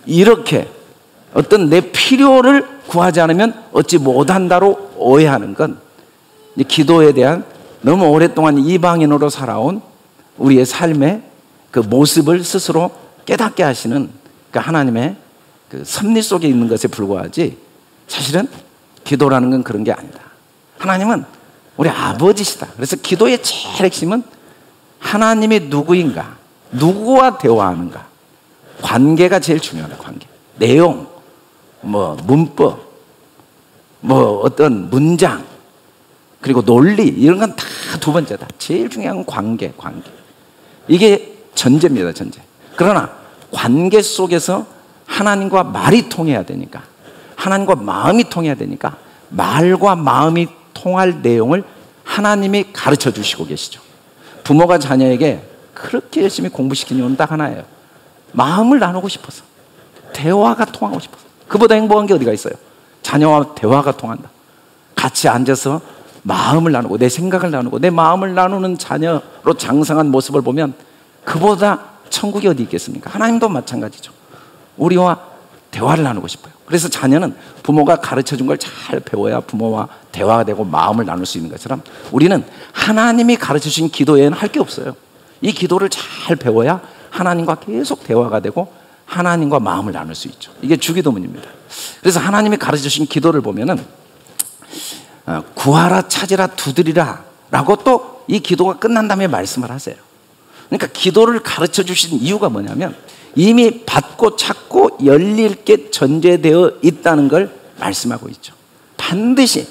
이렇게 어떤 내 필요를 구하지 않으면 얻지 못한다로 오해하는 건 기도에 대한 너무 오랫동안 이방인으로 살아온 우리의 삶의 그 모습을 스스로 깨닫게 하시는 그 하나님의 그 섭리 속에 있는 것에 불과하지, 사실은 기도라는 건 그런 게 아니다. 하나님은 우리 아버지시다. 그래서 기도의 제일 핵심은 하나님이 누구인가, 누구와 대화하는가, 관계가 제일 중요하다. 관계, 내용, 뭐 문법, 뭐 어떤 문장, 그리고 논리, 이런 건 다 두 번째다. 제일 중요한 건 관계. 이게 전제입니다. 전제. 그러나 관계 속에서 하나님과 말이 통해야 되니까, 하나님과 마음이 통해야 되니까 말과 마음이 통할 내용을 하나님이 가르쳐 주시고 계시죠. 부모가 자녀에게 그렇게 열심히 공부시키는 이유는 딱 하나예요. 마음을 나누고 싶어서, 대화가 통하고 싶어서. 그보다 행복한 게 어디가 있어요? 자녀와 대화가 통한다. 같이 앉아서 마음을 나누고, 내 생각을 나누고, 내 마음을 나누는 자녀로 장성한 모습을 보면 그보다 천국이 어디 있겠습니까? 하나님도 마찬가지죠. 우리와 대화를 나누고 싶어요. 그래서 자녀는 부모가 가르쳐준 걸 잘 배워야 부모와 대화가 되고 마음을 나눌 수 있는 것처럼, 우리는 하나님이 가르쳐주신 기도 외에는 할 게 없어요. 이 기도를 잘 배워야 하나님과 계속 대화가 되고 하나님과 마음을 나눌 수 있죠. 이게 주기도문입니다. 그래서 하나님이 가르쳐주신 기도를 보면은 구하라, 찾으라, 두드리라 라고 또 이 기도가 끝난 다음에 말씀을 하세요. 그러니까 기도를 가르쳐 주신 이유가 뭐냐면 이미 받고 찾고 열릴 게 전제되어 있다는 걸 말씀하고 있죠. 반드시,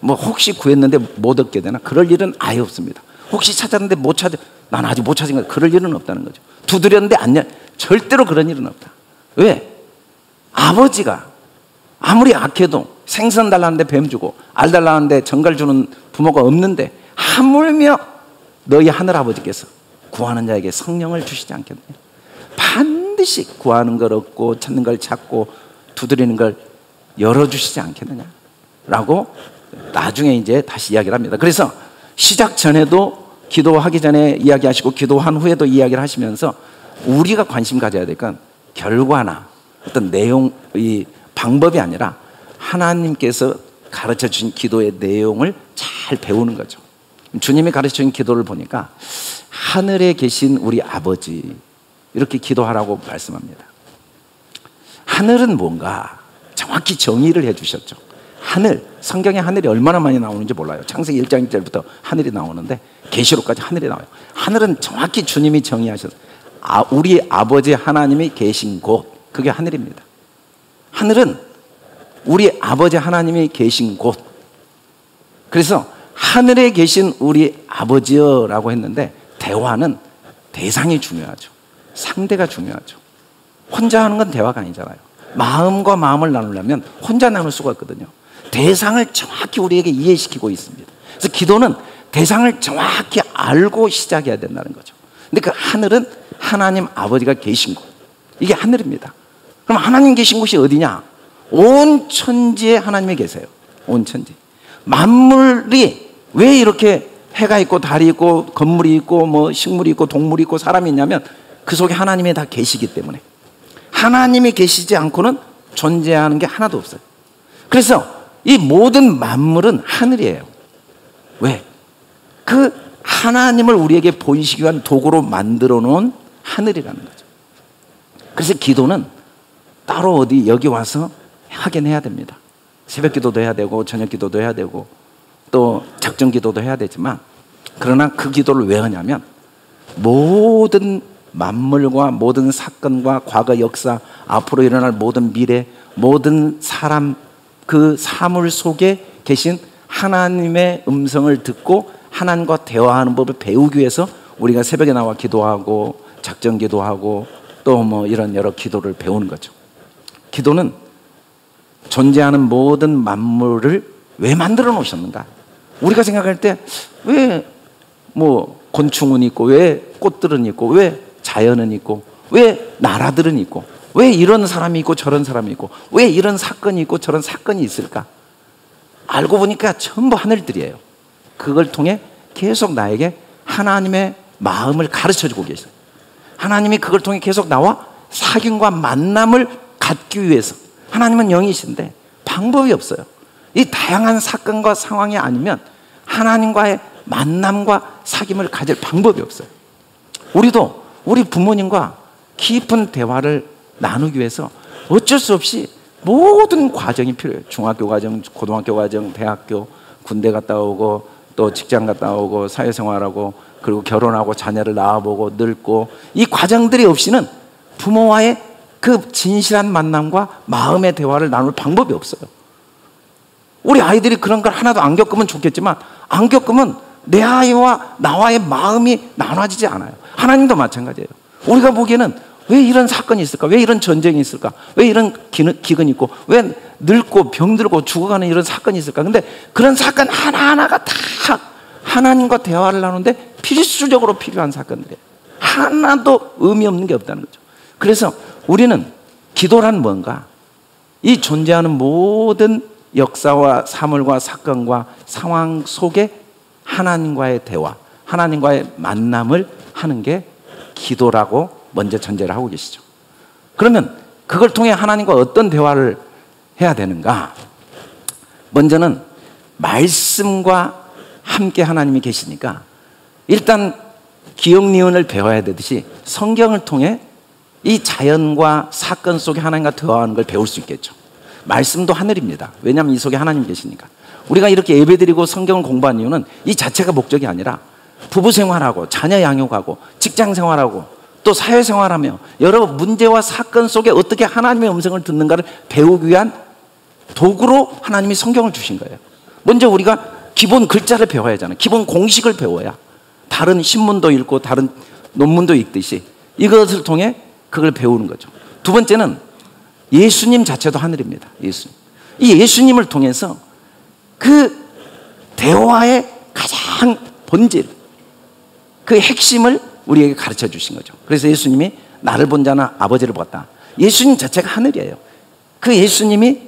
뭐 혹시 구했는데 못 얻게 되나? 그럴 일은 아예 없습니다. 혹시 찾았는데 못 찾아, 난 아직 못 찾은 거야. 그럴 일은 없다는 거죠. 두드렸는데 안 열, 절대로 그런 일은 없다. 왜? 아버지가 아무리 악해도 생선 달라는데 뱀 주고 알 달라는데 정갈 주는 부모가 없는데 하물며 너희 하늘아버지께서 구하는 자에게 성령을 주시지 않겠느냐? 반드시 구하는 걸 얻고 찾는 걸 찾고 두드리는 걸 열어주시지 않겠느냐? 라고 나중에 이제 다시 이야기를 합니다. 그래서 시작 전에도, 기도하기 전에 이야기하시고 기도한 후에도 이야기를 하시면서 우리가 관심 가져야 될 건 결과나 어떤 내용, 이 방법이 아니라 하나님께서 가르쳐 주신 기도의 내용을 잘 배우는 거죠. 주님이 가르쳐 주신 기도를 보니까 하늘에 계신 우리 아버지, 이렇게 기도하라고 말씀합니다. 하늘은 뭔가 정확히 정의를 해 주셨죠. 하늘, 성경에 하늘이 얼마나 많이 나오는지 몰라요. 창세기 1장 1절부터 하늘이 나오는데 계시록까지 하늘이 나와요. 하늘은 정확히 주님이 정의하셔서 우리 아버지 하나님이 계신 곳, 그게 하늘입니다. 하늘은 우리 아버지 하나님이 계신 곳. 그래서 하늘에 계신 우리 아버지여 라고 했는데, 대화는 대상이 중요하죠. 상대가 중요하죠. 혼자 하는 건 대화가 아니잖아요. 마음과 마음을 나누려면 혼자 나눌 수가 없거든요. 대상을 정확히 우리에게 이해시키고 있습니다. 그래서 기도는 대상을 정확히 알고 시작해야 된다는 거죠. 근데 그 하늘은 하나님 아버지가 계신 곳, 이게 하늘입니다. 그럼 하나님 계신 곳이 어디냐? 온 천지에 하나님이 계세요. 온 천지. 만물이 왜 이렇게 해가 있고 달이 있고 건물이 있고 뭐 식물이 있고 동물이 있고 사람이 있냐면 그 속에 하나님이 다 계시기 때문에. 하나님이 계시지 않고는 존재하는 게 하나도 없어요. 그래서 이 모든 만물은 하늘이에요. 왜? 그 하나님을 우리에게 보이시기 위한 도구로 만들어 놓은 하늘이라는 거죠. 그래서 기도는 따로 어디 여기 와서 하긴 해야 됩니다. 새벽 기도도 해야 되고 저녁 기도도 해야 되고 또 작정 기도도 해야 되지만, 그러나 그 기도를 왜 하냐면 모든 만물과 모든 사건과 과거 역사, 앞으로 일어날 모든 미래, 모든 사람, 그 사물 속에 계신 하나님의 음성을 듣고 하나님과 대화하는 법을 배우기 위해서 우리가 새벽에 나와 기도하고 작정 기도하고 또 뭐 이런 여러 기도를 배우는 거죠. 기도는 존재하는 모든 만물을 왜 만들어 놓으셨는가? 우리가 생각할 때 왜 뭐 곤충은 있고, 왜 꽃들은 있고, 왜 자연은 있고, 왜 나라들은 있고, 왜 이런 사람이 있고 저런 사람이 있고, 왜 이런 사건이 있고 저런 사건이 있을까? 알고 보니까 전부 하늘들이에요. 그걸 통해 계속 나에게 하나님의 마음을 가르쳐 주고 계세요. 하나님이 그걸 통해 계속 나와 사귐과 만남을 갖기 위해서, 하나님은 영이신데 방법이 없어요. 이 다양한 사건과 상황이 아니면 하나님과의 만남과 사귐을 가질 방법이 없어요. 우리도 우리 부모님과 깊은 대화를 나누기 위해서 어쩔 수 없이 모든 과정이 필요해요. 중학교 과정, 고등학교 과정, 대학교, 군대 갔다 오고 또 직장 갔다 오고 사회생활하고 그리고 결혼하고 자녀를 낳아보고 늙고, 이 과정들이 없이는 부모와의 그 진실한 만남과 마음의 대화를 나눌 방법이 없어요. 우리 아이들이 그런 걸 하나도 안 겪으면 좋겠지만 안 겪으면 내 아이와 나와의 마음이 나눠지지 않아요. 하나님도 마찬가지예요. 우리가 보기에는 왜 이런 사건이 있을까? 왜 이런 전쟁이 있을까? 왜 이런 기근이 있고, 왜 늙고 병들고 죽어가는 이런 사건이 있을까? 근데 그런 사건 하나하나가 다 하나님과 대화를 나누는데 필수적으로 필요한 사건들이에요. 하나도 의미 없는 게 없다는 거죠. 그래서 우리는 기도란 뭔가? 이 존재하는 모든 역사와 사물과 사건과 상황 속에 하나님과의 대화, 하나님과의 만남을 하는 게 기도라고 먼저 전제를 하고 계시죠. 그러면 그걸 통해 하나님과 어떤 대화를 해야 되는가? 먼저는 말씀과 함께 하나님이 계시니까 일단 기억 니은을 배워야 되듯이 성경을 통해 이 자연과 사건 속에 하나님과 대화하는 걸 배울 수 있겠죠. 말씀도 하늘입니다. 왜냐하면 이 속에 하나님 계시니까. 우리가 이렇게 예배드리고 성경을 공부한 이유는 이 자체가 목적이 아니라 부부 생활하고 자녀 양육하고 직장 생활하고 또 사회생활하며 여러 문제와 사건 속에 어떻게 하나님의 음성을 듣는가를 배우기 위한 도구로 하나님이 성경을 주신 거예요. 먼저 우리가 기본 글자를 배워야 하잖아요. 기본 공식을 배워야 다른 신문도 읽고 다른 논문도 읽듯이 이것을 통해 그걸 배우는 거죠. 두 번째는 예수님 자체도 하늘입니다. 예수님. 이 예수님을 통해서 그 대화의 가장 본질, 그 핵심을 우리에게 가르쳐 주신 거죠. 그래서 예수님이 나를 본 자는 아버지를 봤다. 예수님 자체가 하늘이에요. 그 예수님이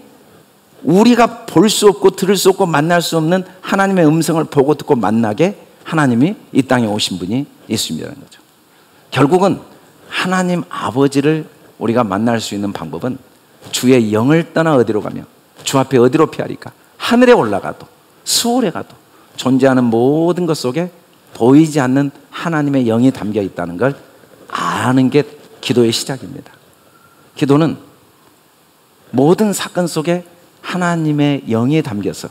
우리가 볼 수 없고 들을 수 없고 만날 수 없는 하나님의 음성을 보고 듣고 만나게 하나님이 이 땅에 오신 분이 예수님이라는 거죠. 결국은 하나님 아버지를 우리가 만날 수 있는 방법은 주의 영을 떠나 어디로 가며 주 앞에 어디로 피하리까? 하늘에 올라가도 수월에 가도 존재하는 모든 것 속에 보이지 않는 하나님의 영이 담겨 있다는 걸 아는 게 기도의 시작입니다. 기도는 모든 사건 속에 하나님의 영이 담겨서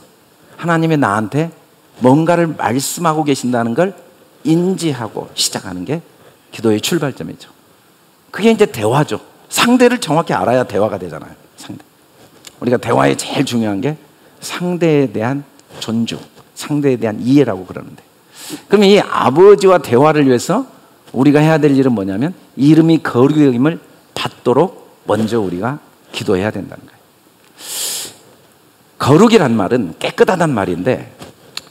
하나님의 나한테 뭔가를 말씀하고 계신다는 걸 인지하고 시작하는 게 기도의 출발점이죠. 그게 이제 대화죠. 상대를 정확히 알아야 대화가 되잖아요. 상대. 우리가 대화에 제일 중요한 게 상대에 대한 존중, 상대에 대한 이해라고 그러는데, 그러면 이 아버지와 대화를 위해서 우리가 해야 될 일은 뭐냐면 이름이 거룩히 여김을 받도록 먼저 우리가 기도해야 된다는 거예요. 거룩이란 말은 깨끗하단 말인데,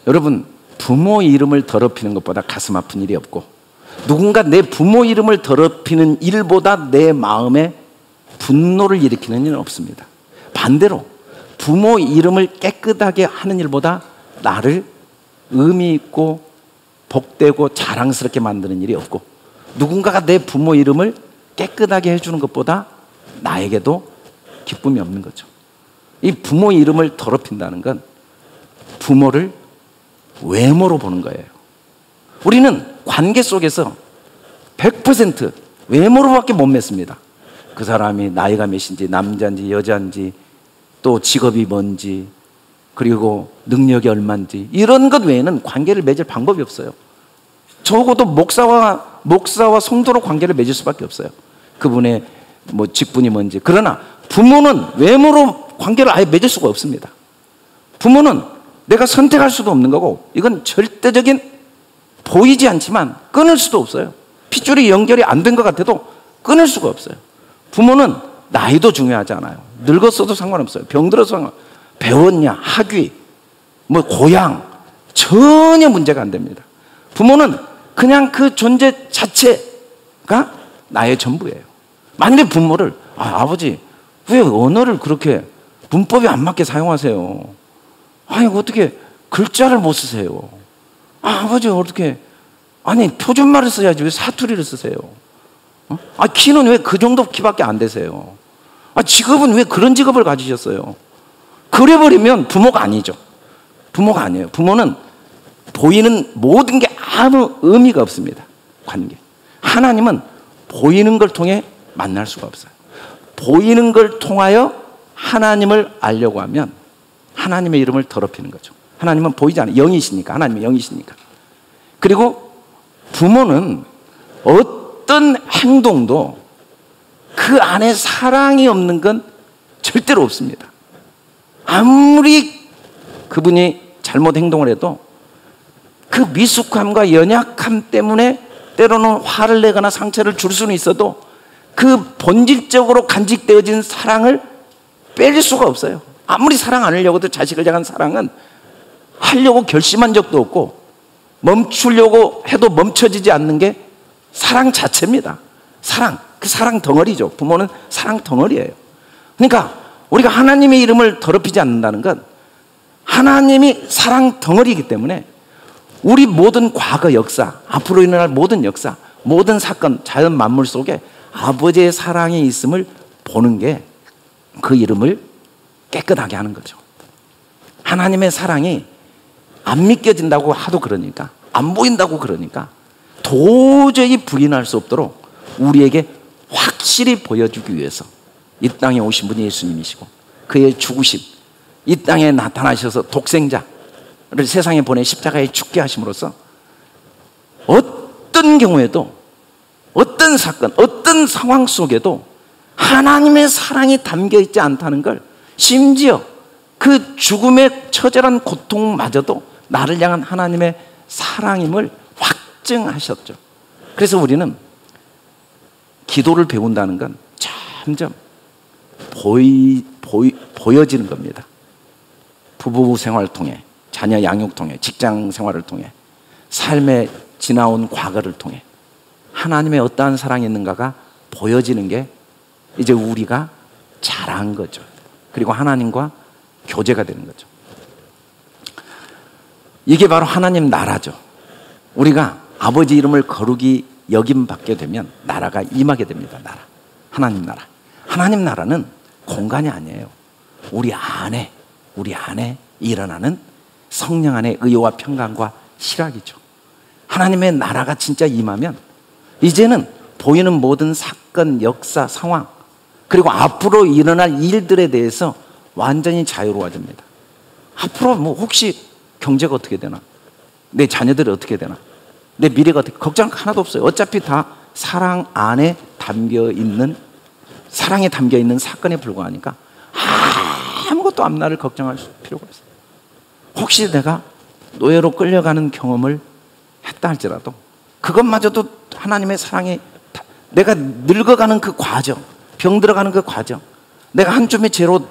여러분 부모 이름을 더럽히는 것보다 가슴 아픈 일이 없고, 누군가 내 부모 이름을 더럽히는 일보다 내 마음에 분노를 일으키는 일은 없습니다. 반대로 부모 이름을 깨끗하게 하는 일보다 나를 의미 있고 복되고 자랑스럽게 만드는 일이 없고, 누군가가 내 부모 이름을 깨끗하게 해주는 것보다 나에게도 기쁨이 없는 거죠. 이 부모 이름을 더럽힌다는 건 부모를 외모로 보는 거예요. 우리는 관계 속에서 100% 외모로밖에 못 맺습니다. 그 사람이 나이가 몇인지, 남자인지 여자인지, 또 직업이 뭔지, 그리고 능력이 얼마인지, 이런 것 외에는 관계를 맺을 방법이 없어요. 적어도 목사와 성도로 관계를 맺을 수밖에 없어요. 그분의 뭐 직분이 뭔지. 그러나 부모는 외모로 관계를 아예 맺을 수가 없습니다. 부모는 내가 선택할 수도 없는 거고, 이건 절대적인, 보이지 않지만 끊을 수도 없어요. 핏줄이 연결이 안 된 것 같아도 끊을 수가 없어요. 부모는 나이도 중요하지 않아요. 늙었어도 상관없어요. 병들어서 상관없어요. 배웠냐, 학위, 뭐 고향, 전혀 문제가 안 됩니다. 부모는 그냥 그 존재 자체가 나의 전부예요. 만약에 부모를 아버지 왜 언어를 그렇게 문법에 안 맞게 사용하세요? 아니 어떻게 글자를 못 쓰세요? 아버지 어떻게, 아니 표준말을 써야지 왜 사투리를 쓰세요? 키는 왜 그 정도 키밖에 안 되세요? 직업은 왜 그런 직업을 가지셨어요? 그래버리면 부모가 아니죠. 부모가 아니에요. 부모는 보이는 모든 게 아무 의미가 없습니다. 관계. 하나님은 보이는 걸 통해 만날 수가 없어요. 보이는 걸 통하여 하나님을 알려고 하면 하나님의 이름을 더럽히는 거죠. 하나님은 보이지 않아요. 영이시니까. 하나님은 영이시니까. 그리고 부모는 어떤 행동도 그 안에 사랑이 없는 건 절대로 없습니다. 아무리 그분이 잘못 행동을 해도 그 미숙함과 연약함 때문에 때로는 화를 내거나 상처를 줄 수는 있어도 그 본질적으로 간직되어진 사랑을 뺄 수가 없어요. 아무리 사랑 안 하려고 해도 자식을 향한 사랑은 하려고 결심한 적도 없고 멈추려고 해도 멈춰지지 않는 게 사랑 자체입니다. 사랑, 그 사랑 덩어리죠. 부모는 사랑 덩어리예요. 그러니까 우리가 하나님의 이름을 더럽히지 않는다는 건 하나님이 사랑 덩어리이기 때문에 우리 모든 과거 역사, 앞으로 일어날 모든 역사, 모든 사건, 자연 만물 속에 아버지의 사랑이 있음을 보는 게 그 이름을 깨끗하게 하는 거죠. 하나님의 사랑이 안 믿겨진다고 하도 그러니까, 안 보인다고 그러니까 도저히 부인할 수 없도록 우리에게 확실히 보여주기 위해서 이 땅에 오신 분이 예수님이시고 그의 죽으심, 이 땅에 나타나셔서 독생자를 세상에 보내 십자가에 죽게 하심으로써 어떤 경우에도 어떤 사건, 어떤 상황 속에도 하나님의 사랑이 담겨 있지 않다는 걸, 심지어 그 죽음의 처절한 고통마저도 나를 향한 하나님의 사랑임을 확증하셨죠. 그래서 우리는 기도를 배운다는 건 점점 보여지는 겁니다. 부부 생활을 통해, 자녀 양육 통해, 직장 생활을 통해, 삶에 지나온 과거를 통해 하나님의 어떠한 사랑이 있는가가 보여지는 게 이제 우리가 잘한 거죠. 그리고 하나님과 교제가 되는 거죠. 이게 바로 하나님 나라죠. 우리가 아버지 이름을 거룩히 여김받게 되면 나라가 임하게 됩니다. 나라. 하나님 나라. 하나님 나라는 공간이 아니에요. 우리 안에 일어나는 성령 안의 의와 평강과 실학이죠. 하나님의 나라가 진짜 임하면 이제는 보이는 모든 사건, 역사, 상황, 그리고 앞으로 일어날 일들에 대해서 완전히 자유로워집니다. 앞으로 뭐 혹시 경제가 어떻게 되나? 내 자녀들이 어떻게 되나? 내 미래가 어떻게, 걱정 하나도 없어요. 어차피 다 사랑 안에 사랑에 담겨 있는 사건에 불과하니까 아무것도 앞날을 걱정할 필요가 없어요. 혹시 내가 노예로 끌려가는 경험을 했다 할지라도 그것마저도 하나님의 사랑이, 내가 늙어가는 그 과정, 병들어가는 그 과정, 내가 한 줌의 죄로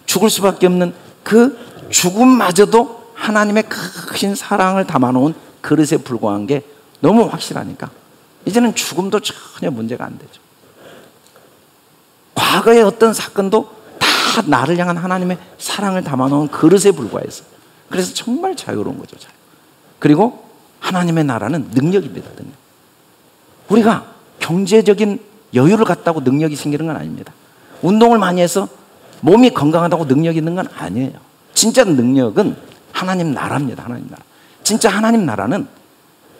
죽을 수밖에 없는 그 죽음마저도 하나님의 크신 사랑을 담아놓은 그릇에 불과한 게 너무 확실하니까 이제는 죽음도 전혀 문제가 안 되죠. 과거의 어떤 사건도 다 나를 향한 하나님의 사랑을 담아놓은 그릇에 불과해서, 그래서 정말 자유로운 거죠. 그리고 하나님의 나라는 능력입니다. 능력. 우리가 경제적인 여유를 갖다고 능력이 생기는 건 아닙니다. 운동을 많이 해서 몸이 건강하다고 능력이 있는 건 아니에요. 진짜 능력은 하나님 나라입니다. 하나님 나라. 진짜 하나님 나라는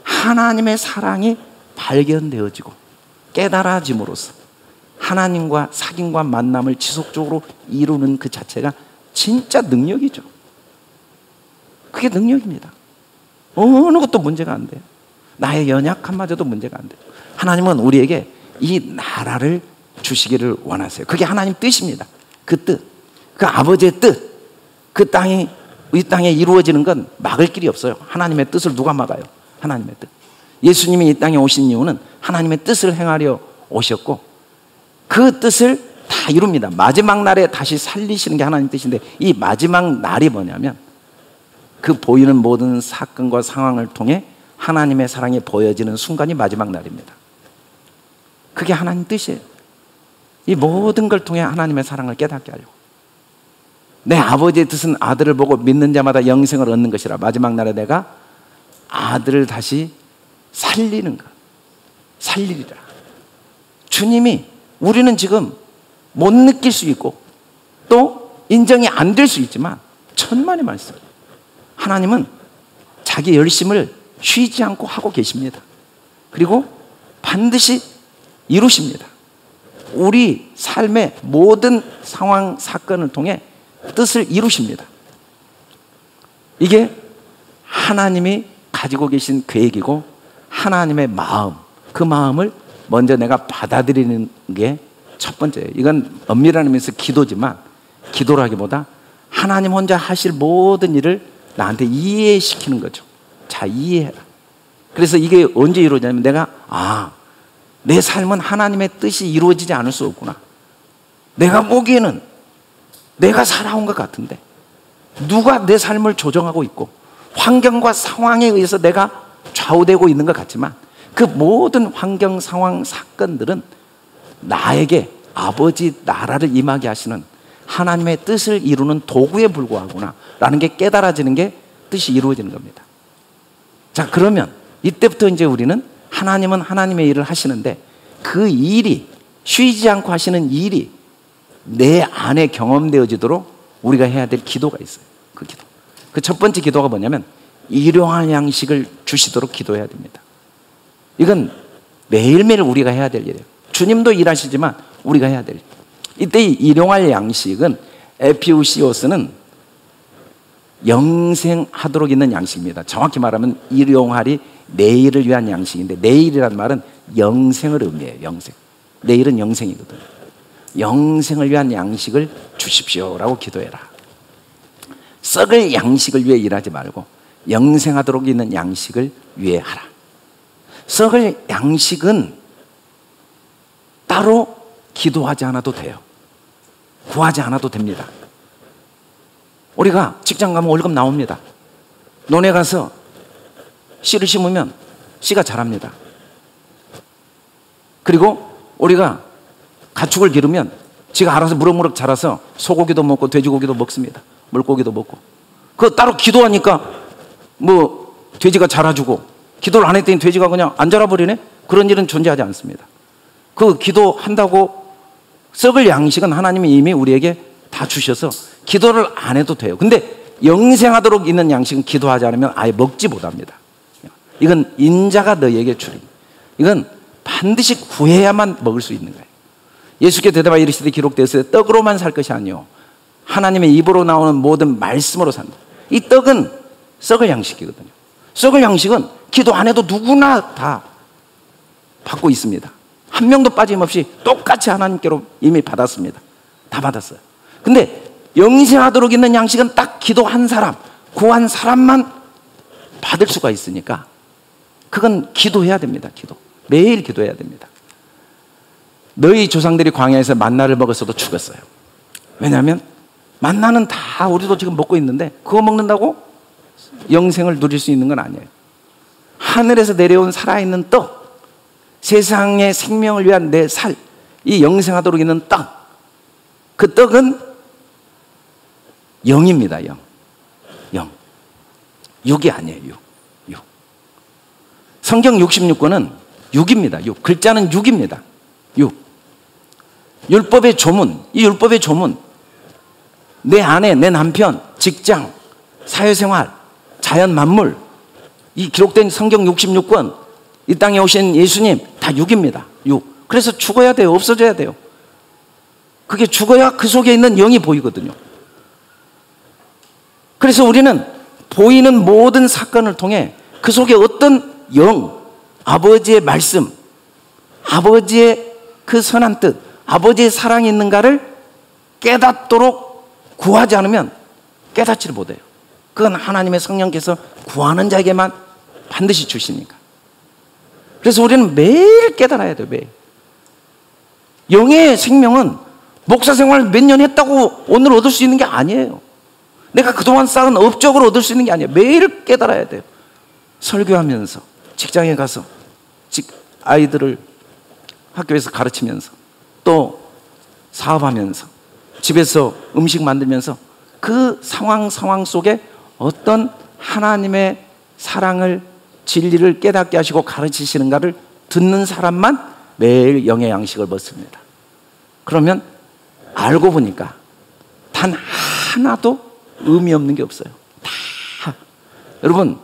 하나님의 사랑이 발견되어지고 깨달아짐으로써 하나님과 사귐과 만남을 지속적으로 이루는 그 자체가 진짜 능력이죠. 그게 능력입니다. 어느 것도 문제가 안 돼요. 나의 연약함마저도 문제가 안 돼요. 하나님은 우리에게 이 나라를 주시기를 원하세요. 그게 하나님 뜻입니다. 그 뜻, 그 아버지의 뜻, 그 땅이 이 땅에 이루어지는 건 막을 길이 없어요. 하나님의 뜻을 누가 막아요? 하나님의 뜻. 예수님이 이 땅에 오신 이유는 하나님의 뜻을 행하려 오셨고 그 뜻을 다 이룹니다. 마지막 날에 다시 살리시는 게 하나님 뜻인데, 이 마지막 날이 뭐냐면 그 보이는 모든 사건과 상황을 통해 하나님의 사랑이 보여지는 순간이 마지막 날입니다. 그게 하나님 뜻이에요. 이 모든 걸 통해 하나님의 사랑을 깨닫게 하려고. 내 아버지의 뜻은 아들을 보고 믿는 자마다 영생을 얻는 것이라. 마지막 날에 내가 아들을 다시 살리는 것, 살리리라. 주님이 우리는 지금 못 느낄 수 있고 또 인정이 안 될 수 있지만 천만의 말씀, 하나님은 자기 열심을 쉬지 않고 하고 계십니다. 그리고 반드시 이루십니다. 우리 삶의 모든 상황 사건을 통해 뜻을 이루십니다. 이게 하나님이 가지고 계신 계획이고 하나님의 마음, 그 마음을 먼저 내가 받아들이는 게 첫 번째예요. 이건 엄밀한 의미에서 기도지만 기도라기보다 하나님 혼자 하실 모든 일을 나한테 이해시키는 거죠. 자, 이해해라. 그래서 이게 언제 이루어지냐면 내가 내 삶은 하나님의 뜻이 이루어지지 않을 수 없구나. 내가 보기에는 내가 살아온 것 같은데 누가 내 삶을 조정하고 있고 환경과 상황에 의해서 내가 좌우되고 있는 것 같지만 그 모든 환경, 상황, 사건들은 나에게 아버지 나라를 임하게 하시는 하나님의 뜻을 이루는 도구에 불과하구나 라는 게 깨달아지는 게 뜻이 이루어지는 겁니다. 자, 그러면 이때부터 이제 우리는 하나님은 하나님의 일을 하시는데 그 일이, 쉬지 않고 하시는 일이 내 안에 경험되어지도록 우리가 해야 될 기도가 있어요. 그 기도. 그 첫 번째 기도가 뭐냐면 일용할 양식을 주시도록 기도해야 됩니다. 이건 매일매일 우리가 해야 될 일이에요. 주님도 일하시지만 우리가 해야 될 일. 이때 이 일용할 양식은 에피우시오스는 영생하도록 있는 양식입니다. 정확히 말하면 일용할이 내일을 위한 양식인데 내일이란 말은 영생을 의미해요. 영생. 내일은 영생이거든요. 영생을 위한 양식을 주십시오라고 기도해라. 썩을 양식을 위해 일하지 말고 영생하도록 있는 양식을 위해 하라. 썩을 양식은 따로 기도하지 않아도 돼요. 구하지 않아도 됩니다. 우리가 직장 가면 월급 나옵니다. 논에 가서 씨를 심으면 씨가 자랍니다. 그리고 우리가 가축을 기르면 지가 알아서 무럭무럭 자라서 소고기도 먹고 돼지고기도 먹습니다. 물고기도 먹고. 그거 따로 기도하니까 뭐 돼지가 자라주고 기도를 안 했더니 돼지가 그냥 안 자라버리네? 그런 일은 존재하지 않습니다. 그 기도한다고 썩을 양식은 하나님이 이미 우리에게 다 주셔서 기도를 안 해도 돼요. 근데 영생하도록 있는 양식은 기도하지 않으면 아예 먹지 못합니다. 이건 인자가 너희에게 주리. 이건 반드시 구해야만 먹을 수 있는 거예요. 예수께 대답하여 이르시되 기록되었으되 떡으로만 살 것이 아니요 하나님의 입으로 나오는 모든 말씀으로 산다. 이 떡은 썩을 양식이거든요. 썩을 양식은 기도 안 해도 누구나 다 받고 있습니다. 한 명도 빠짐없이 똑같이 하나님께로 이미 받았습니다. 다 받았어요. 근데 영생하도록 있는 양식은 딱 기도한 사람, 구한 사람만 받을 수가 있으니까 그건 기도해야 됩니다. 기도. 매일 기도해야 됩니다. 너희 조상들이 광야에서 만나를 먹었어도 죽었어요. 왜냐하면 만나는 다 우리도 지금 먹고 있는데 그거 먹는다고 영생을 누릴 수 있는 건 아니에요. 하늘에서 내려온 살아있는 떡, 세상의 생명을 위한 내 살, 이 영생하도록 있는 떡, 그 떡은 영입니다. 영. 영. 육이 아니에요. 육. 성경 66권은 육입니다. 육. 글자는 육입니다. 육. 율법의 조문, 이 율법의 조문, 내 아내, 내 남편, 직장, 사회생활, 자연 만물, 이 기록된 성경 66권, 이 땅에 오신 예수님 다 육입니다. 육. 그래서 죽어야 돼요. 없어져야 돼요. 그게 죽어야 그 속에 있는 영이 보이거든요. 그래서 우리는 보이는 모든 사건을 통해 그 속에 어떤 영, 아버지의 말씀, 아버지의 그 선한 뜻, 아버지의 사랑이 있는가를 깨닫도록 구하지 않으면 깨닫지를 못해요. 그건 하나님의 성령께서 구하는 자에게만 반드시 주시니까. 그래서 우리는 매일 깨달아야 돼요. 매일. 영의 생명은 목사 생활 몇 년 했다고 오늘 얻을 수 있는 게 아니에요. 내가 그동안 쌓은 업적으로 얻을 수 있는 게 아니에요. 매일 깨달아야 돼요. 설교하면서, 직장에 가서 아이들을 학교에서 가르치면서, 또 사업하면서, 집에서 음식 만들면서 그 상황 속에 어떤 하나님의 사랑을, 진리를 깨닫게 하시고 가르치시는가를 듣는 사람만 매일 영의 양식을 먹습니다. 그러면 알고 보니까 단 하나도 의미 없는 게 없어요. 다. 여러분,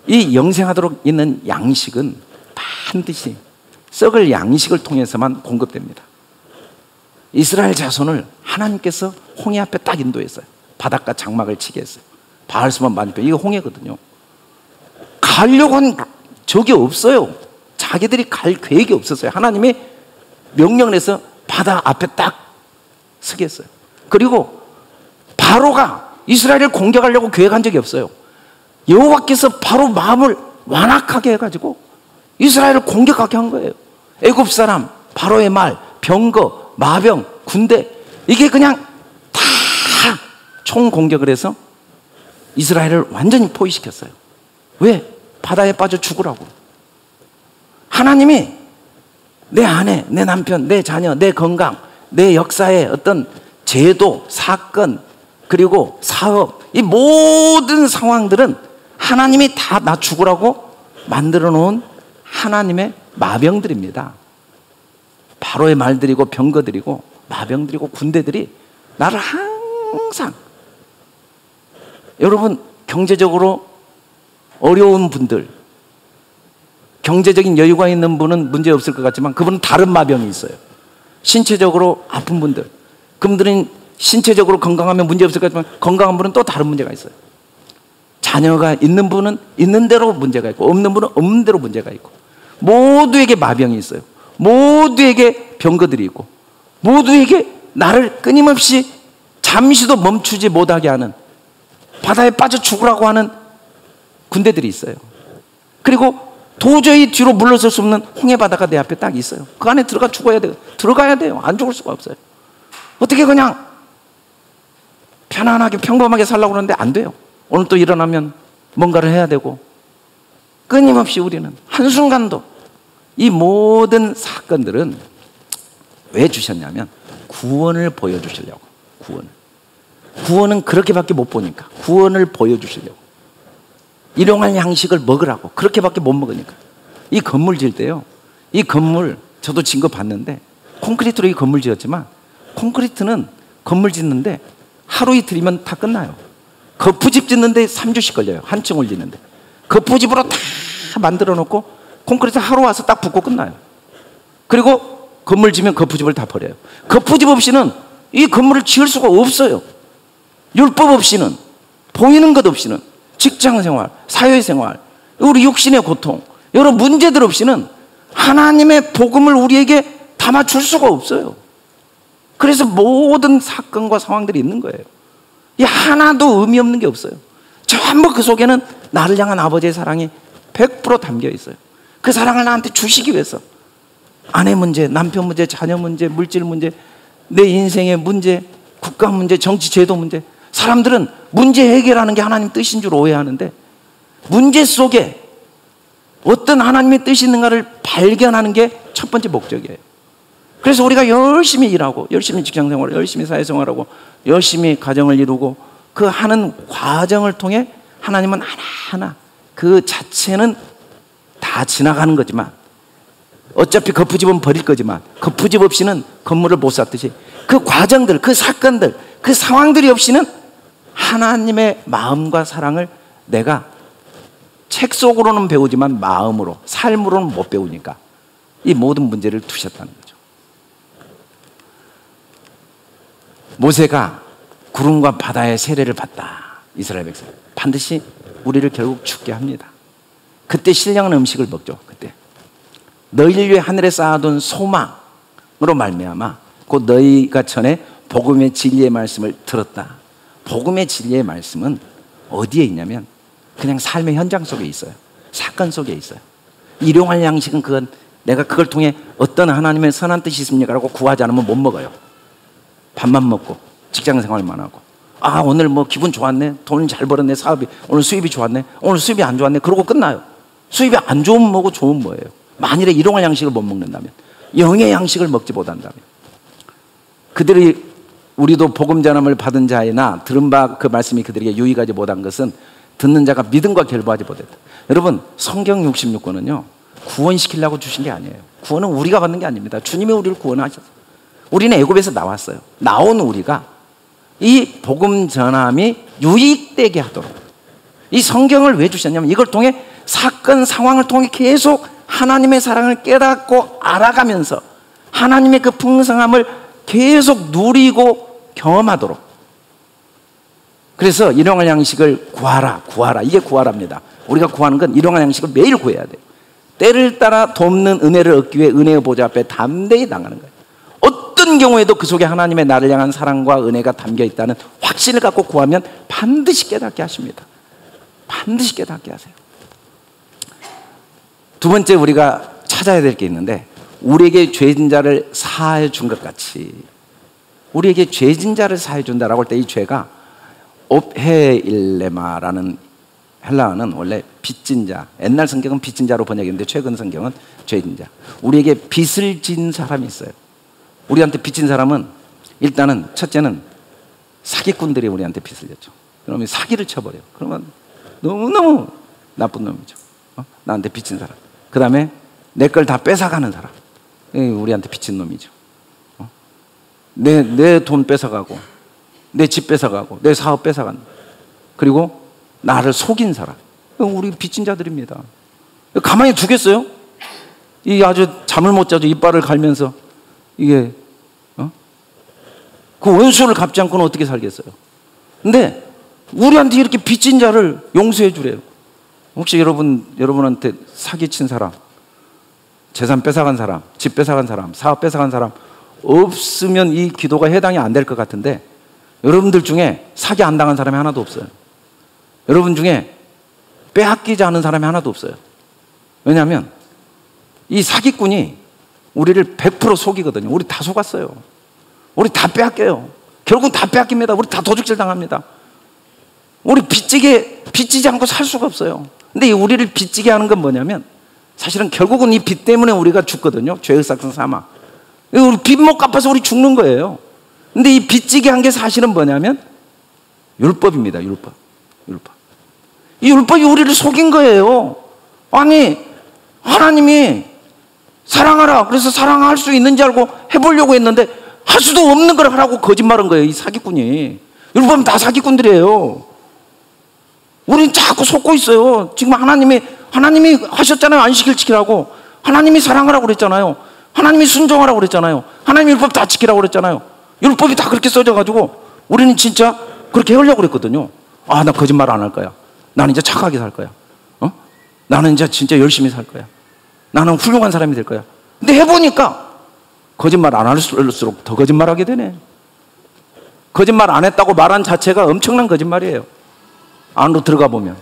이 영생하도록 있는 양식은 반드시 썩을 양식을 통해서만 공급됩니다. 이스라엘 자손을 하나님께서 홍해 앞에 딱 인도했어요. 바닷가 장막을 치게 했어요. 바알스몬 만표, 이거 홍해거든요. 가려고 한 적이 없어요. 자기들이 갈 계획이 없었어요. 하나님이 명령을 해서 바다 앞에 딱 서게 했어요. 그리고 바로가 이스라엘을 공격하려고 계획한 적이 없어요. 여호와께서 바로 마음을 완악하게 해가지고 이스라엘을 공격하게 한 거예요. 애굽 사람, 바로의 말, 병거, 마병, 군대, 이게 그냥 다 총공격을 해서 이스라엘을 완전히 포위시켰어요. 왜? 바다에 빠져 죽으라고. 하나님이 내 아내, 내 남편, 내 자녀, 내 건강, 내 역사의 어떤 제도, 사건, 그리고 사업, 이 모든 상황들은 하나님이 다 나 죽으라고 만들어 놓은 하나님의 마병들입니다. 바로의 말들이고 병거들이고 마병들이고 군대들이 나를 항상, 여러분 경제적으로 어려운 분들, 경제적인 여유가 있는 분은 문제 없을 것 같지만 그분은 다른 마병이 있어요. 신체적으로 아픈 분들, 그분들은 신체적으로 건강하면 문제 없을 것 같지만 건강한 분은 또 다른 문제가 있어요. 자녀가 있는 분은 있는 대로 문제가 있고 없는 분은 없는 대로 문제가 있고, 모두에게 마병이 있어요. 모두에게 병거들이 있고, 모두에게 나를 끊임없이 잠시도 멈추지 못하게 하는, 바다에 빠져 죽으라고 하는 군대들이 있어요. 그리고 도저히 뒤로 물러설 수 없는 홍해 바다가 내 앞에 딱 있어요. 그 안에 들어가 죽어야 돼요. 들어가야 돼요. 안 죽을 수가 없어요. 어떻게 그냥 편안하게 평범하게 살려고 그러는데 안 돼요. 오늘 또 일어나면 뭔가를 해야 되고, 끊임없이 우리는 한순간도, 이 모든 사건들은 왜 주셨냐면 구원을 보여주시려고. 구원은 그렇게밖에 못 보니까 구원을 보여주시려고. 일용할 양식을 먹으라고. 그렇게밖에 못 먹으니까. 이 건물 지을 때요, 이 건물 저도 진 거 봤는데, 콘크리트로 이 건물 지었지만 콘크리트는 건물 짓는데 하루 이틀이면 다 끝나요. 거푸집 짓는데 3주씩 걸려요. 한 층 올리는데. 거푸집으로 다 만들어 놓고 콘크리트 하루 와서 딱 붓고 끝나요. 그리고 건물 지면 거푸집을 다 버려요. 거푸집 없이는 이 건물을 지을 수가 없어요. 율법 없이는, 보이는 것 없이는, 직장생활, 사회생활, 우리 육신의 고통, 여러 문제들 없이는 하나님의 복음을 우리에게 담아줄 수가 없어요. 그래서 모든 사건과 상황들이 있는 거예요. 이 하나도 의미 없는 게 없어요. 전부 그 속에는 나를 향한 아버지의 사랑이 100% 담겨 있어요. 그 사랑을 나한테 주시기 위해서 아내 문제, 남편 문제, 자녀 문제, 물질 문제, 내 인생의 문제, 국가 문제, 정치 제도 문제, 사람들은 문제 해결하는 게 하나님 뜻인 줄 오해하는데, 문제 속에 어떤 하나님의 뜻이 있는가를 발견하는 게 첫 번째 목적이에요. 그래서 우리가 열심히 일하고, 열심히 직장생활을, 열심히 사회생활하고, 열심히 가정을 이루고, 그 하는 과정을 통해 하나님은 하나하나 그 자체는 다 지나가는 거지만, 어차피 거푸집은 버릴 거지만 거푸집 없이는 건물을 못 쌓듯이 그 과정들, 그 사건들, 그 상황들이 없이는 하나님의 마음과 사랑을 내가 책 속으로는 배우지만 마음으로, 삶으로는 못 배우니까 이 모든 문제를 두셨다는 거죠. 모세가 구름과 바다의 세례를 받다. 이스라엘 백성 반드시 우리를 결국 죽게 합니다. 그때 신령한 음식을 먹죠. 그때 너희를 위해 하늘에 쌓아둔 소망으로 말미암아 곧 너희가 전에 복음의 진리의 말씀을 들었다. 복음의 진리의 말씀은 어디에 있냐면 그냥 삶의 현장 속에 있어요. 사건 속에 있어요. 일용할 양식은 그건 내가 그걸 통해 어떤 하나님의 선한 뜻이 있습니까? 라고 구하지 않으면 못 먹어요. 밥만 먹고 직장생활만 하고, 아 오늘 뭐 기분 좋았네, 돈 잘 벌었네, 사업이 오늘 수입이 좋았네, 오늘 수입이 안 좋았네, 그러고 끝나요. 수입이 안 좋으면 뭐고 좋은 뭐예요? 만일에 일용할 양식을 못 먹는다면, 영의 양식을 먹지 못한다면, 그들이, 우리도 복음 전함을 받은 자이나 들은 바 그 말씀이 그들에게 유익하지 못한 것은 듣는 자가 믿음과 결부하지 못했다. 여러분, 성경 66권은요 구원시키려고 주신 게 아니에요. 구원은 우리가 받는 게 아닙니다. 주님이 우리를 구원하셨어요. 우리는 애굽에서 나왔어요. 나온 우리가 이 복음 전함이 유익되게 하도록 이 성경을 왜 주셨냐면 이걸 통해 사건 상황을 통해 계속 하나님의 사랑을 깨닫고 알아가면서 하나님의 그 풍성함을 계속 누리고 경험하도록. 그래서 일용할 양식을 구하라. 이게 구하랍니다. 우리가 구하는 건 일용할 양식을 매일 구해야 돼요. 때를 따라 돕는 은혜를 얻기 위해 은혜의 보좌 앞에 담대히 나가는 거예요. 어떤 경우에도 그 속에 하나님의 나를 향한 사랑과 은혜가 담겨 있다는 확신을 갖고 구하면 반드시 깨닫게 하십니다. 반드시 깨닫게 하세요. 두 번째 우리가 찾아야 될 게 있는데, 우리에게 죄진 자를 사해 준 것 같이 우리에게 죄진 자를 사해 준다라고 할 때 이 죄가 옵헤일레마라는 헬라어는 원래 빚진 자, 옛날 성경은 빚진 자로 번역했는데 최근 성경은 죄진 자. 우리에게 빚을 진 사람이 있어요. 우리한테 빚진 사람은 일단은 첫째는 사기꾼들이 우리한테 빚을 졌죠. 그러면 사기를 쳐버려요. 그러면 너무너무 나쁜 놈이죠. 나한테 빚진 사람. 그 다음에 내 걸 다 뺏어가는 사람. 우리한테 빚진 놈이죠. 내 돈 뺏어가고 내 집 뺏어가고 내 사업 뺏어간. 그리고 나를 속인 사람. 우리 빚진 자들입니다. 가만히 두겠어요? 이 아주 잠을 못 자죠. 이빨을 갈면서 이게 그 원수를 갚지 않고는 어떻게 살겠어요? 근데 우리한테 이렇게 빚진 자를 용서해 주래요. 혹시 여러분한테 사기친 사람, 재산 뺏어간 사람, 집 뺏어간 사람, 사업 뺏어간 사람 없으면 이 기도가 해당이 안 될 것 같은데, 여러분들 중에 사기 안 당한 사람이 하나도 없어요. 여러분 중에 빼앗기지 않은 사람이 하나도 없어요. 왜냐하면 이 사기꾼이 우리를 100% 속이거든요. 우리 다 속았어요. 우리 다 빼앗겨요. 결국 다 빼앗깁니다. 우리 다 도둑질 당합니다. 우리 빚지지 않고 살 수가 없어요. 근데 이 우리를 빚지게 하는 건 뭐냐면, 사실은 결국은 이 빚 때문에 우리가 죽거든요. 죄의 삭은 사망. 우리 빚 못 갚아서 우리 죽는 거예요. 근데 이 빚지게 한 게 사실은 뭐냐면 율법입니다. 율법. 이 율법이 우리를 속인 거예요. 아니, 하나님이 사랑하라. 그래서 사랑할 수 있는지 알고 해보려고 했는데 할 수도 없는 걸 하라고 거짓말한 거예요. 이 사기꾼이. 율법은 다 사기꾼들이에요. 우린 자꾸 속고 있어요. 지금 하나님이 하셨잖아요. 안식일 지키라고. 하나님이 사랑하라고 그랬잖아요. 하나님이 순종하라고 그랬잖아요. 하나님 율법 다 지키라고 그랬잖아요. 율법이 다 그렇게 써져가지고 우리는 진짜 그렇게 하려고 그랬거든요. 아, 나 거짓말 안 할 거야. 나는 이제 착하게 살 거야. 나는 이제 진짜 열심히 살 거야. 나는 훌륭한 사람이 될 거야. 근데 해보니까 거짓말 안 할수록 더 거짓말하게 되네. 거짓말 안 했다고 말한 자체가 엄청난 거짓말이에요. 안으로 들어가 보면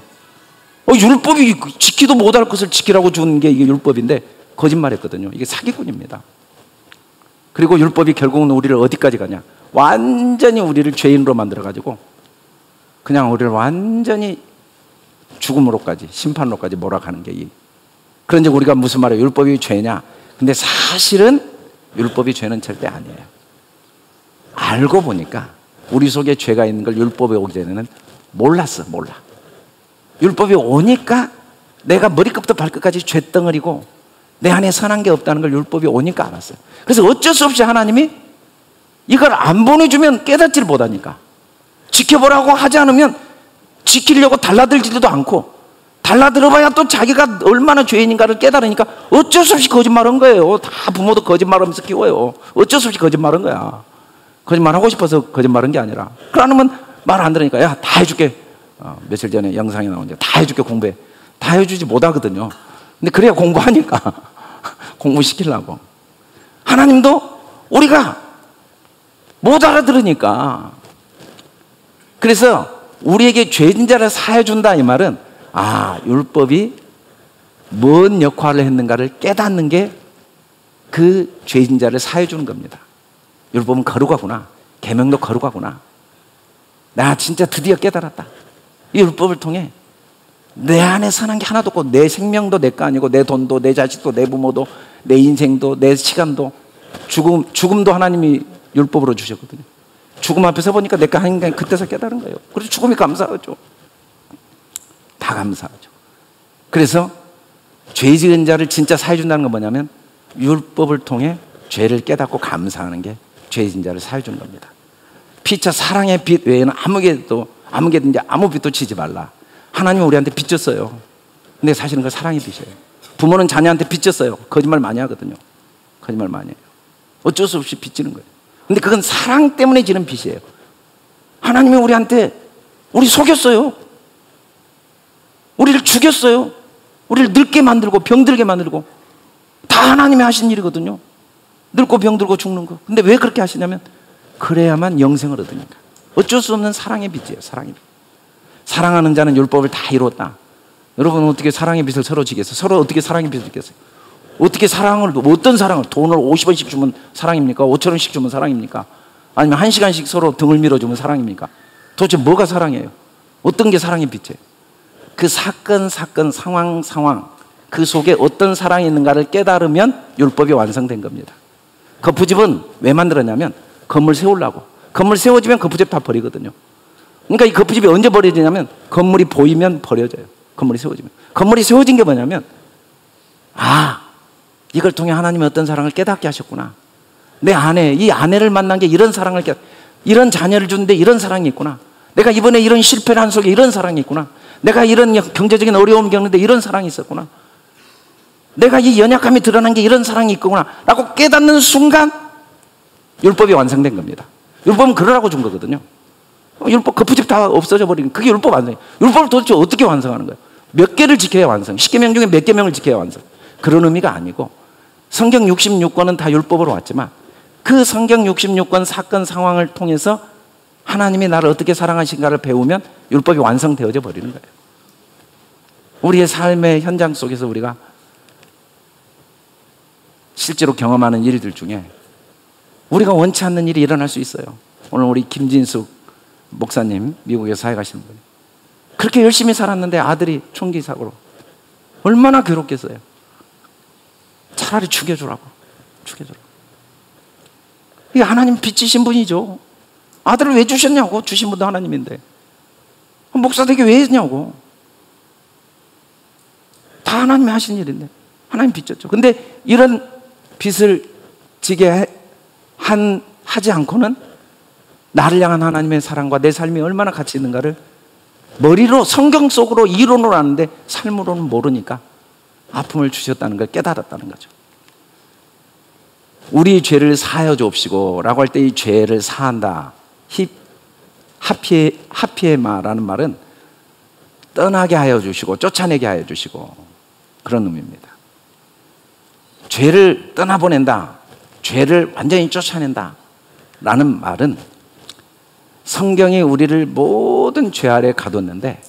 율법이 지키도 못할 것을 지키라고 준 게 이게 율법인데 거짓말했거든요. 이게 사기꾼입니다. 그리고 율법이 결국은 우리를 어디까지 가냐, 완전히 우리를 죄인으로 만들어가지고 그냥 우리를 완전히 죽음으로까지, 심판으로까지 몰아가는 게 그런데 우리가 무슨 말이에요? 율법이 죄냐? 근데 사실은 율법이 죄는 절대 아니에요. 알고 보니까 우리 속에 죄가 있는 걸 율법에 오기 전에는 몰라. 율법이 오니까 내가 머리끝부터 발끝까지 죄덩어리고 내 안에 선한 게 없다는 걸 율법이 오니까 알았어요. 그래서 어쩔 수 없이 하나님이 이걸 안 보내주면 깨닫지를 못하니까, 지켜보라고 하지 않으면 지키려고 달라들지도 않고, 달라들어봐야 또 자기가 얼마나 죄인인가를 깨달으니까 어쩔 수 없이 거짓말한 거예요. 다 부모도 거짓말하면서 키워요. 어쩔 수 없이 거짓말한 거야. 거짓말하고 싶어서 거짓말한 게 아니라, 그러면 말 안 들으니까 야, 다 해줄게. 며칠 전에 영상이 나오는데 다 해줄게, 공부해. 다 해주지 못하거든요. 근데 그래야 공부하니까 공부시키려고. 하나님도 우리가 못 알아들으니까. 그래서 우리에게 죄진 자를 사해준다 이 말은, 율법이 뭔 역할을 했는가를 깨닫는 게 그 죄진 자를 사해주는 겁니다. 율법은 거룩하구나. 계명도 거룩하구나. 나 진짜 드디어 깨달았다. 이 율법을 통해 내 안에 선한 게 하나도 없고, 내 생명도 내 거 아니고, 내 돈도, 내 자식도, 내 부모도, 내 인생도, 내 시간도, 죽음도 하나님이 율법으로 주셨거든요. 죽음 앞에 서 보니까 내 거 아닌 게 그때서 깨달은 거예요. 그래서 죽음이 감사하죠. 다 감사하죠. 그래서 죄 지은 자를 진짜 사해준다는 건 뭐냐면, 율법을 통해 죄를 깨닫고 감사하는 게 죄진 자를 사해 준 겁니다. 피차 사랑의 빛 외에는 아무개든지 아무 빛도 치지 말라. 하나님은 우리한테 빚 줬어요. 근데 사실은 그 사랑의 빛이에요. 부모는 자녀한테 빚 줬어요. 거짓말 많이 하거든요. 거짓말 많이 해요. 어쩔 수 없이 빚 지는 거예요. 근데 그건 사랑 때문에 지는 빚이에요. 하나님이 우리한테 우리 속였어요. 우리를 죽였어요. 우리를 늙게 만들고 병들게 만들고 다 하나님이 하신 일이거든요. 늙고 병들고 죽는 거. 근데 왜 그렇게 하시냐면 그래야만 영생을 얻으니까. 어쩔 수 없는 사랑의 빚이에요. 사랑의 빚. 사랑하는 자는 율법을 다 이루었다. 여러분 어떻게 사랑의 빚을 서로 지겠어요? 서로 어떻게 사랑의 빚을 지겠어요? 어떻게 사랑을, 어떤 사랑을, 돈을 50원씩 주면 사랑입니까? 5,000원씩 주면 사랑입니까? 아니면 1시간씩 서로 등을 밀어주면 사랑입니까? 도대체 뭐가 사랑이에요? 어떤 게 사랑의 빛이에요? 그 사건 상황 그 속에 어떤 사랑이 있는가를 깨달으면 율법이 완성된 겁니다. 거푸집은 왜 만들었냐면 건물 세우려고. 건물 세워지면 거푸집 다 버리거든요. 그러니까 이 거푸집이 언제 버려지냐면 건물이 보이면 버려져요. 건물이 세워지면. 건물이 세워진 게 뭐냐면 이걸 통해 하나님이 어떤 사랑을 깨닫게 하셨구나. 내 아내, 이 아내를 만난 게 이런 사랑을 이런 자녀를 주는데 이런 사랑이 있구나. 내가 이번에 이런 실패를 한 속에 이런 사랑이 있구나. 내가 이런 경제적인 어려움을 겪는데 이런 사랑이 있었구나. 내가 이 연약함이 드러난 게 이런 사랑이 있구나 라고 깨닫는 순간 율법이 완성된 겁니다. 율법은 그러라고 준 거거든요. 율법 거푸집 다 없어져 버리는 그게 율법 완성이에요. 율법을 도대체 어떻게 완성하는 거예요? 몇 개를 지켜야 완성? 10계명 중에 몇 계명을 지켜야 완성? 그런 의미가 아니고 성경 66권은 다 율법으로 왔지만 그 성경 66권 사건 상황을 통해서 하나님이 나를 어떻게 사랑하신가를 배우면 율법이 완성되어져 버리는 거예요. 우리의 삶의 현장 속에서 우리가 실제로 경험하는 일들 중에 우리가 원치 않는 일이 일어날 수 있어요. 오늘 우리 김진숙 목사님, 미국에 사회 가시는 분이 그렇게 열심히 살았는데 아들이 총기 사고로 얼마나 괴롭겠어요. 차라리 죽여주라고. 이게 하나님 빚지신 분이죠. 아들을 왜 주셨냐고. 주신 분도 하나님인데 목사 되게 왜 했냐고. 다 하나님이 하신 일인데 하나님 빚졌죠. 근데 이런 빚을 지게 하지 않고는 나를 향한 하나님의 사랑과 내 삶이 얼마나 가치 있는가를 머리로 성경 속으로 이론으로 아는데 삶으로는 모르니까 아픔을 주셨다는 걸 깨달았다는 거죠. 우리 죄를 사하여 주옵시고 라고 할 때 이 죄를 사한다. 하피에마라는 말은 떠나게 하여 주시고 쫓아내게 하여 주시고 그런 의미입니다. 죄를 떠나보낸다. 죄를 완전히 쫓아낸다 라는 말은 성경이 우리를 모든 죄 아래 가뒀는데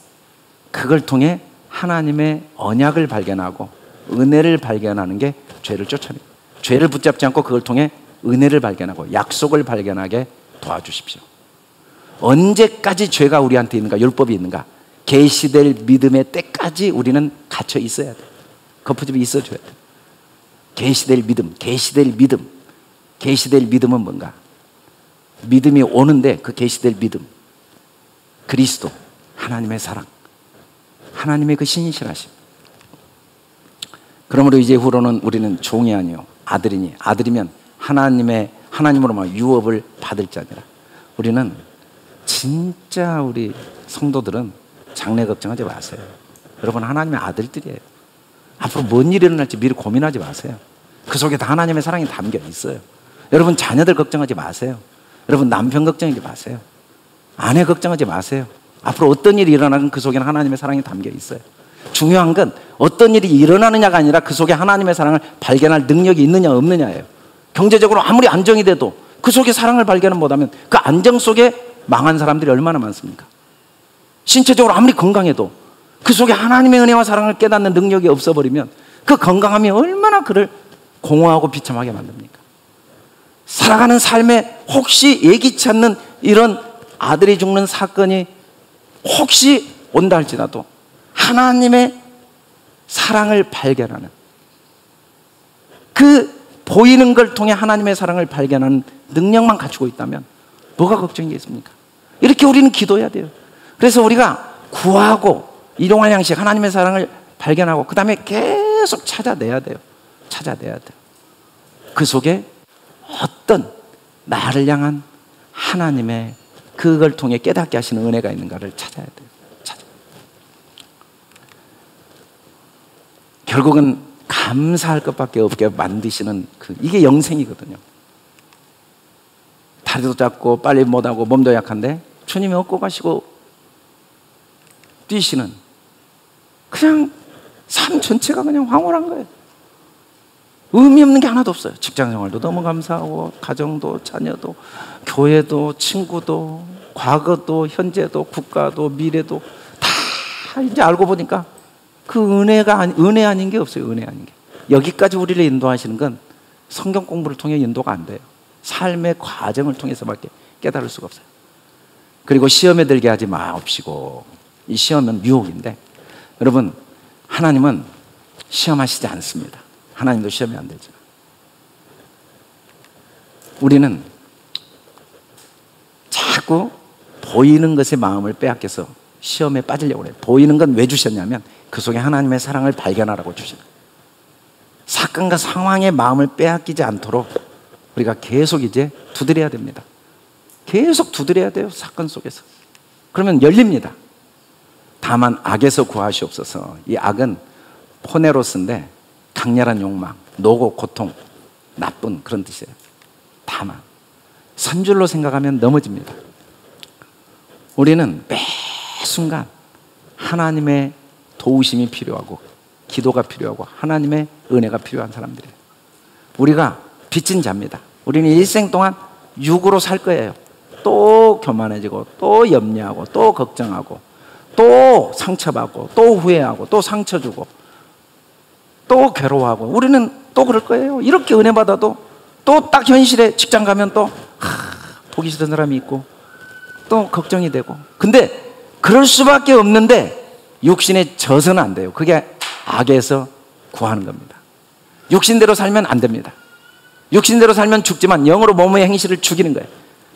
그걸 통해 하나님의 언약을 발견하고 은혜를 발견하는 게 죄를 쫓아내요. 죄를 붙잡지 않고 그걸 통해 은혜를 발견하고 약속을 발견하게 도와주십시오. 언제까지 죄가 우리한테 있는가? 율법이 있는가? 계시될 믿음의 때까지 우리는 갇혀 있어야 돼요. 거푸집이 있어줘야 돼요. 계시될 믿음. 계시될 믿음은 뭔가? 믿음이 오는데 그 계시될 믿음, 그리스도, 하나님의 사랑, 하나님의 그 신실하심. 그러므로 이제 후로는 우리는 종이 아니요 아들이니, 아들이면 하나님으로만 유업을 받을 자니라. 우리는 진짜 우리 성도들은 장래 걱정하지 마세요. 여러분 하나님의 아들들이에요. 앞으로 뭔 일이 일어날지 미리 고민하지 마세요. 그 속에 다 하나님의 사랑이 담겨 있어요. 여러분 자녀들 걱정하지 마세요. 여러분 남편 걱정하지 마세요. 아내 걱정하지 마세요. 앞으로 어떤 일이 일어나든 그 속에는 하나님의 사랑이 담겨 있어요. 중요한 건 어떤 일이 일어나느냐가 아니라 그 속에 하나님의 사랑을 발견할 능력이 있느냐 없느냐예요. 경제적으로 아무리 안정이 돼도 그 속에 사랑을 발견을 못하면 그 안정 속에 망한 사람들이 얼마나 많습니까? 신체적으로 아무리 건강해도 그 속에 하나님의 은혜와 사랑을 깨닫는 능력이 없어버리면 그 건강함이 얼마나 그를 공허하고 비참하게 만듭니까? 살아가는 삶에 혹시 예기치 않는 이런 아들이 죽는 사건이 혹시 온다 할지라도 하나님의 사랑을 발견하는, 그 보이는 걸 통해 하나님의 사랑을 발견하는 능력만 갖추고 있다면 뭐가 걱정이겠습니까? 이렇게 우리는 기도해야 돼요. 그래서 우리가 구하고 일용할 양식 하나님의 사랑을 발견하고 그 다음에 계속 찾아내야 돼요. 그 속에 어떤 나를 향한 하나님의 그걸 통해 깨닫게 하시는 은혜가 있는가를 찾아야 돼요. 결국은 감사할 것밖에 없게 만드시는 이게 영생이거든요. 다리도 작고 빨리 못하고 몸도 약한데 주님이 업고 가시고 뛰시는 그냥 삶 전체가 그냥 황홀한 거예요. 의미 없는 게 하나도 없어요. 직장 생활도 너무 감사하고 가정도 자녀도 교회도 친구도 과거도 현재도 국가도 미래도 다 이제 알고 보니까 그 은혜 아닌 게 없어요. 은혜 아닌 게. 여기까지 우리를 인도하시는 건 성경 공부를 통해 인도가 안 돼요. 삶의 과정을 통해서밖에 깨달을 수가 없어요. 그리고 시험에 들게 하지 마옵시고, 이 시험은 유혹인데, 여러분 하나님은 시험하시지 않습니다. 하나님도 시험이 안 되죠. 우리는 자꾸 보이는 것에 마음을 빼앗겨서 시험에 빠지려고 해요. 보이는 건 왜 주셨냐면 그 속에 하나님의 사랑을 발견하라고 주셨어요. 사건과 상황에 마음을 빼앗기지 않도록 우리가 계속 이제 두드려야 됩니다. 계속 두드려야 돼요. 사건 속에서. 그러면 열립니다. 다만 악에서 구하시옵소서. 이 악은 포네로스인데 강렬한 욕망, 노고, 고통, 나쁜 그런 뜻이에요. 다만 선줄로 생각하면 넘어집니다. 우리는 매 순간 하나님의 도우심이 필요하고 기도가 필요하고 하나님의 은혜가 필요한 사람들이에요. 우리가 빚진 자입니다. 우리는 일생 동안 육으로 살 거예요. 또 교만해지고 또 염려하고 또 걱정하고 또 상처받고 또 후회하고 또 상처 주고 또 괴로워하고 우리는 또 그럴 거예요. 이렇게 은혜 받아도 또 딱 현실에 직장 가면 또 보기 싫은 사람이 있고 또 걱정이 되고. 근데 그럴 수밖에 없는데 육신에 져서는 안 돼요. 그게 악에서 구하는 겁니다. 육신대로 살면 안 됩니다. 육신대로 살면 죽지만 영으로 몸의 행실을 죽이는 거예요.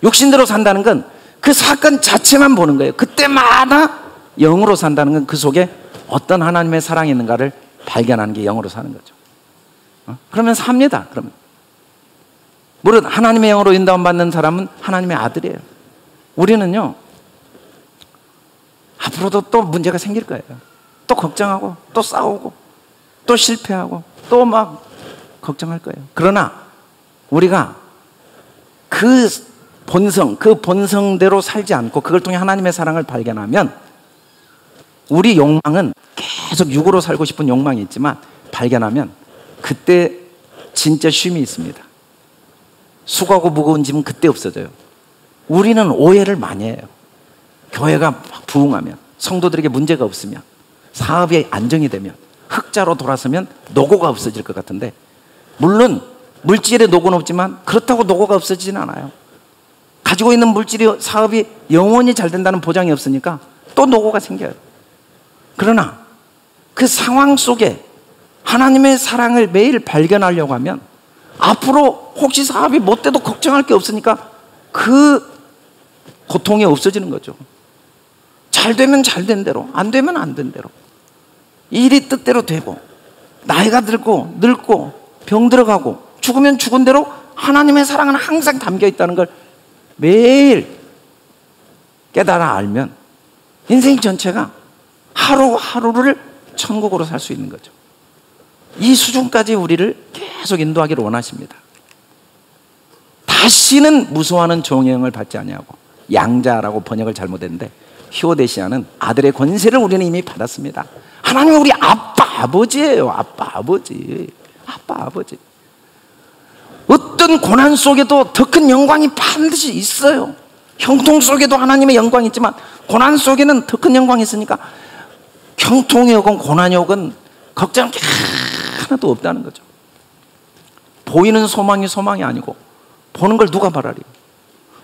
육신대로 산다는 건 그 사건 자체만 보는 거예요. 그때마다 영으로 산다는 건 그 속에 어떤 하나님의 사랑이 있는가를 발견하는 게 영으로 사는 거죠. 그러면 삽니다. 그러면 물론 하나님의 영으로 인도함 받는 사람은 하나님의 아들이에요. 우리는요 앞으로도 또 문제가 생길 거예요. 또 걱정하고 또 싸우고 또 실패하고 또 막 걱정할 거예요. 그러나 우리가 그 본성대로 살지 않고 그걸 통해 하나님의 사랑을 발견하면 우리 욕망은 계속 육으로 살고 싶은 욕망이 있지만 발견하면 그때 진짜 쉼이 있습니다. 수고하고 무거운 짐은 그때 없어져요. 우리는 오해를 많이 해요. 교회가 부흥하면 성도들에게 문제가 없으면 사업이 안정이 되면 흑자로 돌아서면 노고가 없어질 것 같은데 물론 물질의 노고는 없지만 그렇다고 노고가 없어지진 않아요. 가지고 있는 물질이 사업이 영원히 잘 된다는 보장이 없으니까 또 노고가 생겨요. 그러나 그 상황 속에 하나님의 사랑을 매일 발견하려고 하면 앞으로 혹시 사업이 못 돼도 걱정할 게 없으니까 그 고통이 없어지는 거죠. 잘 되면 잘 된 대로, 안 되면 안 된 대로. 일이 뜻대로 되고 나이가 들고 늙고 병 들어가고 죽으면 죽은 대로 하나님의 사랑은 항상 담겨 있다는 걸 매일 깨달아 알면 인생 전체가 하루하루를 천국으로 살 수 있는 거죠. 이 수준까지 우리를 계속 인도하기를 원하십니다. 다시는 무서워하는 종의 영을 받지 아니하고, 양자라고 번역을 잘못했는데 히오데시아는 아들의 권세를 우리는 이미 받았습니다. 하나님은 우리 아빠 아버지예요. 아빠 아버지. 어떤 고난 속에도 더 큰 영광이 반드시 있어요. 형통 속에도 하나님의 영광이 있지만 고난 속에는 더 큰 영광이 있으니까 형통이 오건 고난이 오건 걱정할 게 하나도 없다는 거죠. 보이는 소망이 소망이 아니고 보는 걸 누가 말하리.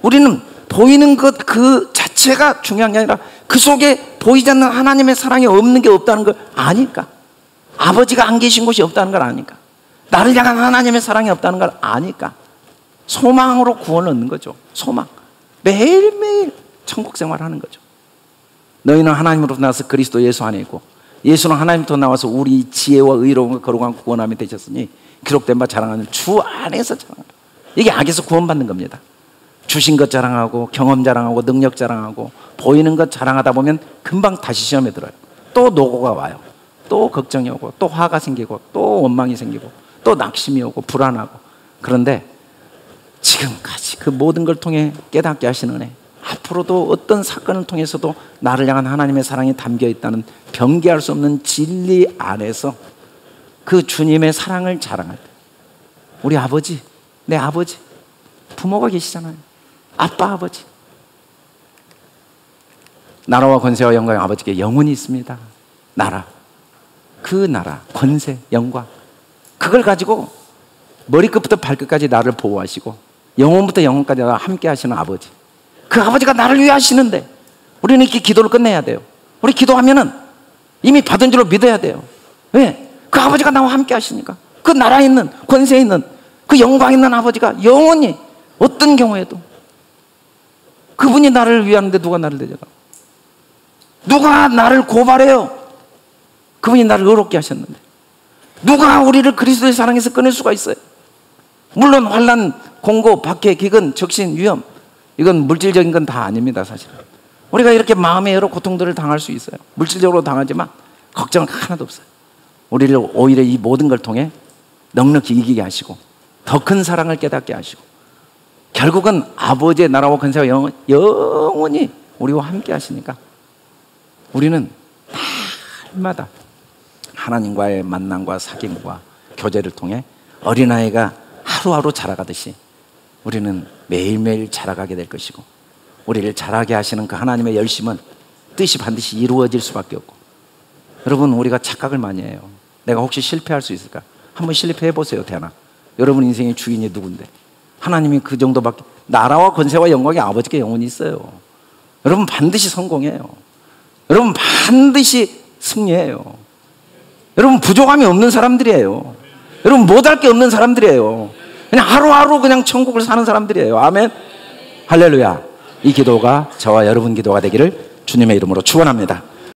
우리는 보이는 것 그 자체가 중요한 게 아니라 그 속에 보이지 않는 하나님의 사랑이 없는 게 없다는 걸 아니까, 아버지가 안 계신 곳이 없다는 걸 아니까, 나를 향한 하나님의 사랑이 없다는 걸 아니까 소망으로 구원을 얻는 거죠. 소망. 매일매일 천국 생활하는 거죠. 너희는 하나님으로부터 나와서 그리스도 예수 안에 있고 예수는 하나님부터 나와서 우리 지혜와 의로움과 거룩한 구원함이 되셨으니 기록된 바 자랑하는 주 안에서 자랑하라. 이게 악에서 구원받는 겁니다. 주신 것 자랑하고 경험 자랑하고 능력 자랑하고 보이는 것 자랑하다 보면 금방 다시 시험에 들어요. 또 노고가 와요. 또 걱정이 오고 또 화가 생기고 또 원망이 생기고 또 낙심이 오고 불안하고. 그런데 지금까지 그 모든 걸 통해 깨닫게 하시는 은혜, 앞으로도 어떤 사건을 통해서도 나를 향한 하나님의 사랑이 담겨 있다는 변개할 수 없는 진리 안에서 그 주님의 사랑을 자랑할 때, 우리 아버지, 내 아버지, 부모가 계시잖아요. 아빠, 아버지. 나라와 권세와 영광의 아버지께 영원히 있습니다. 나라, 그 나라, 권세, 영광, 그걸 가지고 머리끝부터 발끝까지 나를 보호하시고 영혼부터 영혼까지 나와 함께 하시는 아버지, 그 아버지가 나를 위해 하시는데 우리는 이렇게 기도를 끝내야 돼요. 우리 기도하면은 이미 받은 줄로 믿어야 돼요. 왜? 그 아버지가 나와 함께 하시니까. 그 나라에 있는, 권세에 있는, 그 영광 있는 아버지가 영원히 어떤 경우에도 그분이 나를 위하는데 누가 나를 대적하고, 누가 나를 고발해요? 그분이 나를 의롭게 하셨는데 누가 우리를 그리스도의 사랑에서 끊을 수가 있어요? 물론 환난, 공고, 박해, 기근, 적신, 위험, 이건 물질적인 건 다 아닙니다. 사실은 우리가 이렇게 마음의 여러 고통들을 당할 수 있어요. 물질적으로 당하지만 걱정은 하나도 없어요. 우리를 오히려 이 모든 걸 통해 넉넉히 이기게 하시고 더 큰 사랑을 깨닫게 하시고 결국은 아버지의 나라와 권세와 영원히 우리와 함께 하시니까 우리는 날마다 하나님과의 만남과 사귐과 교제를 통해 어린아이가 하루하루 자라가듯이 우리는 매일매일 자라가게 될 것이고, 우리를 자라게 하시는 그 하나님의 열심은 뜻이 반드시 이루어질 수밖에 없고. 여러분, 우리가 착각을 많이 해요. 내가 혹시 실패할 수 있을까? 한번 실패해 보세요. 대하나, 여러분 인생의 주인이 누군데? 하나님이 그 정도밖에, 나라와 권세와 영광의 아버지께 영원히 있어요. 여러분 반드시 성공해요. 여러분 반드시 승리해요. 여러분 부족함이 없는 사람들이에요. 여러분 못할 게 없는 사람들이에요. 그냥 하루하루 그냥 천국을 사는 사람들이에요. 아멘. 할렐루야. 이 기도가 저와 여러분 기도가 되기를 주님의 이름으로 축원합니다.